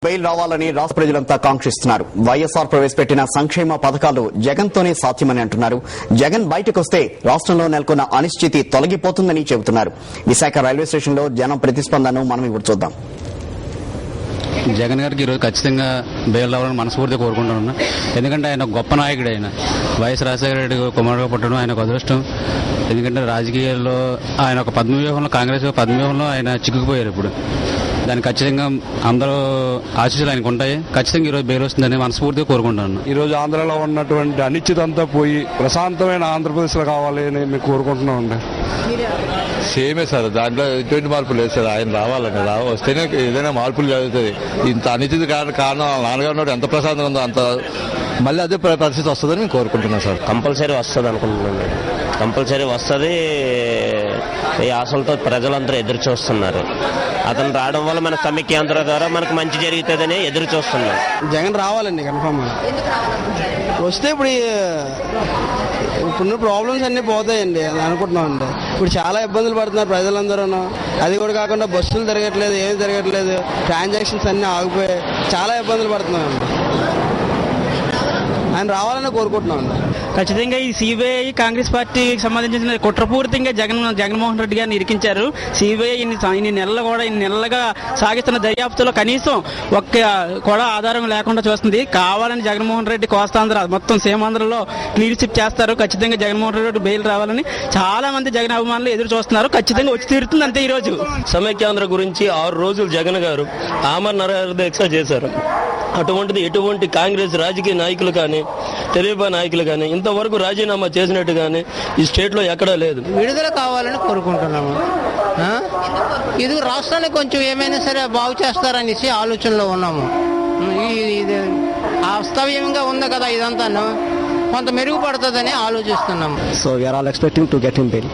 Bail రావాలని రాష్ట్ర ప్రజలంతా కాంక్షిస్తున్నారు. వైఎస్ఆర్ ప్రవేశపెట్టిన సంక్షేమ పథకాలు జగన్తోనే సాధ్యమని అంటున్నారు. జగన్ బయటకొస్తే రాష్ట్రంలో నెలకొన్న అనిశ్చితి తొలగిపోతుందని చెబుతున్నారు. విశాఖ రైల్వే స్టేషన్లో జనం ప్రతిస్పందనను మనం ఇప్పుడు చూద్దాం. జగన్ గారికి ఈరోజు ఖచ్చితంగా బెయిల్ రావాలని మనస్ఫూర్తిగా కోరుకుంటున్నాను. ఎందుకంటే ఆయన గొప్ప నాయకుడు. ఆయన వైఎస్ రాజశేఖర రెడ్డి కుమారుడుగా పుట్టడం ఆయన ఒక అదృష్టం. ఎందుకంటే రాజకీయాల్లో ఆయన ఒక పద్మవ్యూహంలో, కాంగ్రెస్ పద్మవ్యూహంలో ఆయన చిక్కుకుపోయారు. ఇప్పుడు దానికి ఖచ్చితంగా అందరూ ఆశీస్సులు ఆయనకు ఉంటాయి. ఖచ్చితంగా ఈరోజు బెయిల్ వస్తుందని మనస్ఫూర్తిగా కోరుకుంటున్నాను. ఈరోజు ఆంధ్రలో ఉన్నటువంటి అనిశ్చితంతా పోయి ప్రశాంతమైన ఆంధ్రప్రదేశ్లో కావాలి అని మేము కోరుకుంటున్నామండి. సేమే సార్, దాంట్లో ఎటువంటి మార్పు లేదు సార్. ఆయన రావాలండి, వస్తేనే ఏదైనా మార్పులు జరుగుతుంది. ఇంత అనిశ్చితి కారణం నాన్నగారు ఎంత ప్రశాంతంగా ఉందో అంత మళ్ళీ అదే పరిస్థితి వస్తుందని మేము కోరుకుంటున్నాం సార్. కంపల్సరీ వస్తుంది అనుకుంటున్నాను. కంపల్సరీ వస్తుంది. ఈ ఆశలతో ప్రజలందరూ ఎదురు చూస్తున్నారు. అతను రావడం వల్ల మన సమైక్యాంధ్ర ద్వారా మనకు మంచి జరుగుతుందని ఎదురు చూస్తున్నాం. జగన్ రావాలండి కన్ఫర్మ్. వస్తే ఇప్పుడు ప్రాబ్లమ్స్ అన్నీ పోతాయండి అని అనుకుంటున్నామండి. ఇప్పుడు చాలా ఇబ్బందులు పడుతున్నారు ప్రజలందరూ. అది కూడా కాకుండా బస్సులు తిరగట్లేదు, ఏమీ తిరగట్లేదు, ట్రాన్సాక్షన్స్ అన్నీ ఆగిపోయాయి, చాలా ఇబ్బందులు పడుతున్నామండి. ఆయన రావాలని కోరుకుంటున్నామండి. ఖచ్చితంగా ఈ సిబిఐ కాంగ్రెస్ పార్టీకి సంబంధించిన కుట్రపూరితంగా జగన్మోహన్ రెడ్డి గారిని ఇరికించారు. సిబిఐ ఇన్ని నెలలుగా సాగిస్తున్న దర్యాప్తులో కనీసం ఒక్క కూడా ఆధారం లేకుండా చూస్తుంది. కావాలని జగన్మోహన్ రెడ్డి కోస్తాంధ్ర మొత్తం సీమాంధ్రలో క్లీన్ చిప్ చేస్తారు. ఖచ్చితంగా జగన్మోహన్ రెడ్డి బెయిల్ రావాలని చాలా మంది జగన్ అభిమానులు ఎదురు చూస్తున్నారు. ఖచ్చితంగా వచ్చి తీరుతుంది అంతే. ఈ రోజు సమైక్యాంధ్ర గురించి 6 రోజులు జగన్ గారు ఆమరణ దీక్ష చేశారు. అటువంటిది ఎటువంటి కాంగ్రెస్ రాజకీయ నాయకులు కానీ, తెలుగు నాయకులు కానీ ఇంతవరకు రాజీనామా చేసినట్టు కానీ ఈ స్టేట్ లో ఎక్కడా లేదు. విడుదల కావాలని కోరుకుంటున్నాము. ఇది రాష్ట్రానికి కొంచెం ఏమైనా సరే బాగు చేస్తారనేసి ఆలోచనలో ఉన్నాము. ఇది అస్తవ్యంగా ఉంది కదా, ఇదంతా కొంత మెరుగుపడుతుందని ఆలోచిస్తున్నాము. So we are all expecting to get him bail.